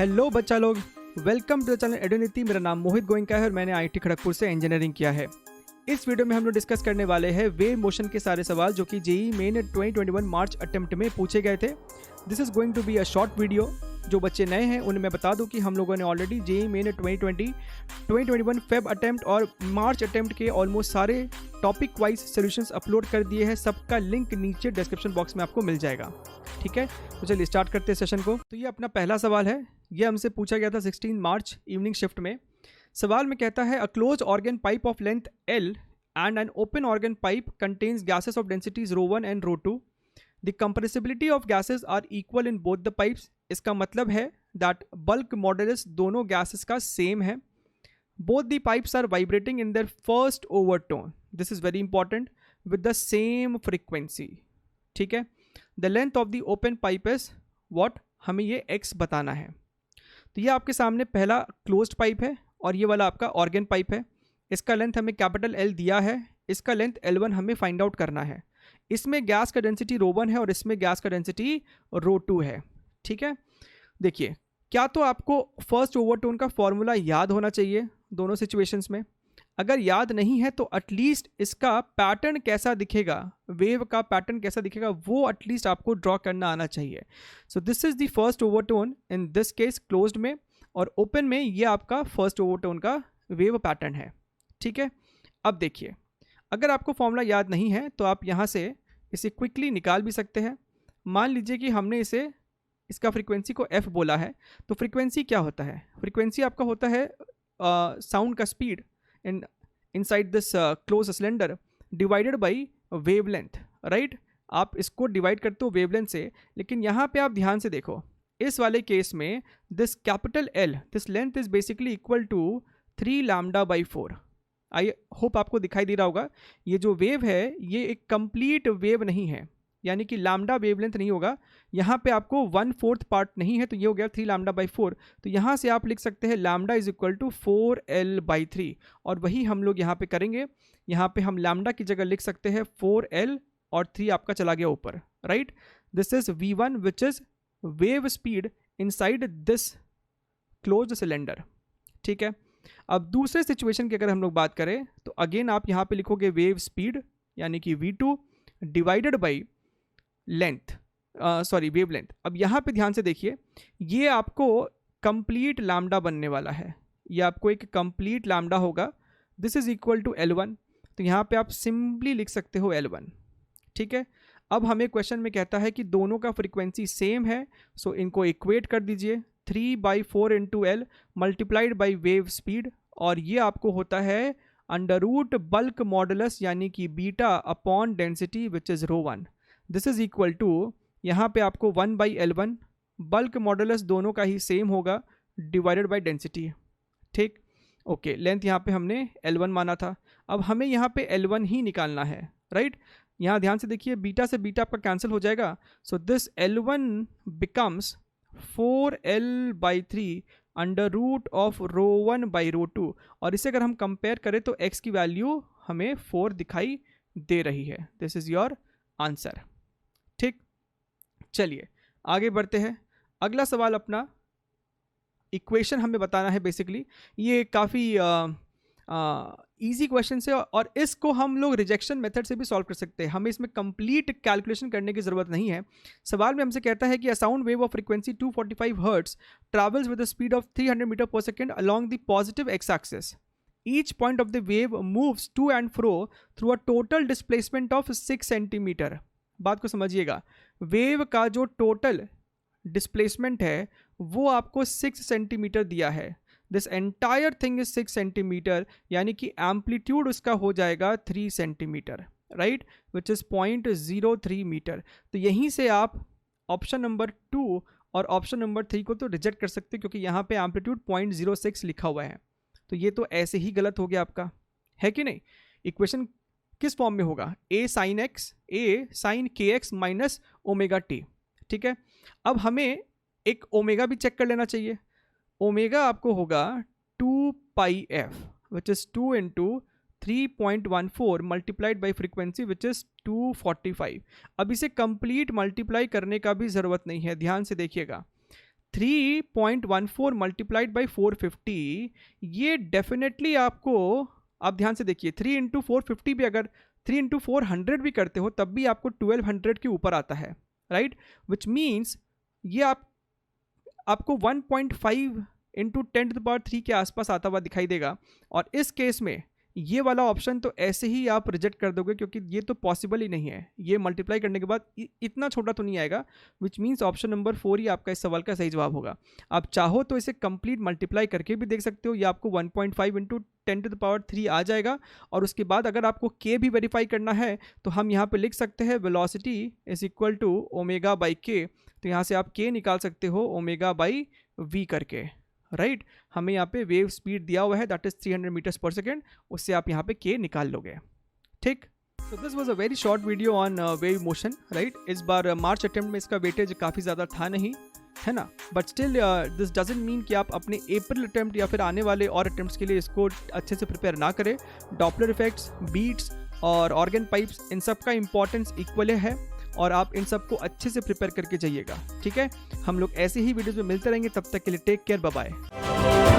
Hello बच्चा लोग, welcome to the channel एडुनिटी। मेरा नाम मोहित गोयनका है और मैंने आईटी खड़गपुर से इंजीनियरिंग किया है। इस वीडियो में हम लोग डिस्कस करने वाले हैं वेव मोशन के सारे सवाल जो कि जेईई मेन 2021 मार्च अटेम्प्ट में पूछे गए थे। This is going to be a short video. जो बच्चे नए हैं उन्हें मैं बता दूं कि हम लोगों ने already JEE main 2021 Feb attempt और मार्च अटेम्प्ट के ऑलमोस्ट सारे टॉपिक वाइज सोल्यूशंस अपलोड कर दिए हैं। सबका लिंक नीचे डिस्क्रिप्शन बॉक्स में आपको मिल जाएगा। ठीक है, तो चलिए स्टार्ट करते हैं सेशन को। तो ये अपना पहला सवाल है, ये हमसे पूछा गया था 16 मार्च इवनिंग शिफ्ट में। सवाल में कहता है a close organ pipe of length L and an open organ pipe contains gases of densities ρ1 and ρ2. The compressibility of gases are equal in both the pipes. इसका मतलब है that bulk modulus दोनों gases का same है. Both the pipes are vibrating in their first overtone. This is very important. With the same frequency. ठीक है. The length of the open pipe is what? हमें ये x बताना है. तो ये आपके सामने पहला क्लोज्ड पाइप है और ये वाला आपका ऑर्गन पाइप है। इसका लेंथ हमें कैपिटल L दिया है, इसका लेंथ L1 हमें फाइंड आउट करना है। इसमें गैस का डेंसिटी ρ1 है और इसमें गैस का डेंसिटी ρ2 है। ठीक है, देखिए क्या तो आपको फर्स्ट ओवरटोन का फॉर्मूला याद होना चाहिए दोनों सिचुएशंस में। अगर याद नहीं है तो एटलीस्ट इसका पैटर्न कैसा दिखेगा, वेव का पैटर्न कैसा दिखेगा वो एटलीस्ट आपको ड्रॉ करना आना चाहिए। So this is the first overtone in this case closed में, और ओपन में ये आपका फर्स्ट ओवरटोन का वेव पैटर्न है। ठीक है, अब देखिए अगर आपको फॉर्मूला याद नहीं है तो आप यहाँ से इसे क्विकली निकाल भी सकते हैं। मान लीजिए कि हमने इसका फ्रीक्वेंसी को f बोला है, तो फ्रीक्वेंसी क्या होता है? फ्रीक्वेंसी आपका होता है साउंड का speed inside this close cylinder divided by wavelength, right. आप इसको डिवाइड करते हो वेवलेंथ से, लेकिन यहाँ पे आप ध्यान से देखो, इस वाले केस में this capital L, this length is basically equal to 3 λ/4। I hope आपको दिखाई दे रहा होगा। ये जो वेव है ये एक कंप्लीट वेव नहीं है, यानी कि लैम्डा वेवलेंथ नहीं होगा। यहाँ पे आपको 1/4 पार्ट नहीं है, तो ये हो गया 3 λ/4। तो यहाँ से आप लिख सकते हैं lambda is equal to 4L/3, और वही हम लोग यहाँ पे करेंगे। यहाँ पे हम लैम्डा की जगह लिख सकते हैं 4L और 3 आपका चला गया ऊपर, right. This is V1 which is wave speed inside this closed cylinder. ठीक है, अब दूसरे सिचुएशन की अगर हम लोग बात करें तो अगेन आप यहाँ पे लिखोगे वेव स्पीड यानी कि V2 divided by length, wave length. अब यहाँ पे ध्यान से देखिए, ये आपको कंप्लीट लैम्डा बनने वाला है, ये आपको एक कंप्लीट लैम्डा होगा। This is equal to L1, तो यहाँ पे आप सिंपली लिख सकते हो L1। ठीक है, अब हमें क्वेश्चन में कहता है कि दोनों का फ्रीक्वेंसी सेम है, सो इनको इक्वेट कर दीजिए 3/4 into L multiplied by wave speed, और ये आपको होता है अंडर रूट बल्क मॉडुलस यानी कि beta upon density which is ρ1। This is equal to, यहाँ पे आपको 1/L1 बल्क मॉडुलस दोनों का ही सेम होगा डिवाइडेड बाई डेंसिटी। ठीक, ओके, लेंथ यहाँ पे हमने L1 माना था, अब हमें यहाँ पे L1 ही निकालना है, राइट। यहाँ ध्यान से देखिए, बीटा से बीटा आपका कैंसिल हो जाएगा, so this L1 becomes 4L/3 under root of ρ1/ρ2, और इसे अगर हम कंपेयर करें तो x की वैल्यू हमें 4 दिखाई दे रही है। This is your answer. ठीक, चलिए आगे बढ़ते हैं। अगला सवाल अपना इक्वेशन हमें बताना है। बेसिकली ये काफ़ी ईजी क्वेश्चन है और इसको हम लोग रिजेक्शन मेथड से भी सॉल्व कर सकते हैं, हमें इसमें कंप्लीट कैलकुलेशन करने की ज़रूरत नहीं है। सवाल में हमसे कहता है कि a sound wave of frequency 245 hertz travels with the speed of 300 metre per second along the positive x axis. Each point of the wave moves to and fro through a total displacement of 6 centimetre. बात को समझिएगा, wave का जो total displacement है वो आपको 6 centimetre दिया है। This entire thing is 6 centimetre, यानी कि एम्पलीट्यूड उसका हो जाएगा 3 centimetre, right, which is 0.03 metre. तो यहीं से आप ऑप्शन नंबर 2 और ऑप्शन नंबर 3 को तो रिजेक्ट कर सकते हैं, क्योंकि यहाँ पे एम्पलीट्यूड 0.06 लिखा हुआ है। तो ये तो ऐसे ही गलत हो गया आपका, है कि नहीं। इक्वेशन किस फॉर्म में होगा? a sin kx minus omega T. ठीक है, अब हमें एक ओमेगा भी चेक कर लेना चाहिए। ओमेगा आपको होगा 2πf which is 2 into 3.14 multiplied by frequency which is 245। अब इसे कंप्लीट मल्टीप्लाई करने का भी ज़रूरत नहीं है, ध्यान से देखिएगा। 3.14 मल्टीप्लाइड बाई 450, ये डेफिनेटली आपको, आप ध्यान से देखिए, 3 इंटू 450 भी, अगर 3 इंटू 400 भी करते हो तब भी आपको 1200 के ऊपर आता है, राइट। विच मीन्स ये आपको 1.5 इंटू 10⁻³ के आसपास आता हुआ दिखाई देगा। और इस केस में ये वाला ऑप्शन तो ऐसे ही आप रिजेक्ट कर दोगे, क्योंकि ये तो पॉसिबल ही नहीं है, ये मल्टीप्लाई करने के बाद इतना छोटा तो नहीं आएगा। विच मीन्स ऑप्शन नंबर 4 ही आपका इस सवाल का सही जवाब होगा। आप चाहो तो इसे कंप्लीट मल्टीप्लाई करके भी देख सकते हो, ये आपको 1.5 इंटू 10⁻³ आ जाएगा। और उसके बाद अगर आपको के भी वेरीफाई करना है तो हम यहाँ पे लिख सकते हैं velocity is equal to omega by k. तो यहाँ से आप के निकाल सकते हो ओमेगा बाई वी करके, राइट। हमें यहाँ पे वेव स्पीड दिया हुआ है, that is 300 metres per second, उससे आप यहाँ पे के निकाल लोगे, ठीक। So this was a very short video on wave motion, right. इस बार मार्च अटेम्प्ट में इसका वेटेज काफ़ी ज़्यादा था नहीं, है ना, but still this doesn't mean कि आप अपने अप्रैल अटेम्प्ट या फिर आने वाले और अटेम्प्ट्स के लिए इसको अच्छे से प्रिपेयर ना करें। डॉपलर इफेक्ट्स, बीट्स और ऑर्गन पाइप्स, इन सब का इंपॉर्टेंस इक्वल है और आप इन सबको अच्छे से प्रिपेयर करके जाइएगा, ठीक है। हम लोग ऐसे ही वीडियोज में मिलते रहेंगे, तब तक के लिए टेक केयर, बाय बाय।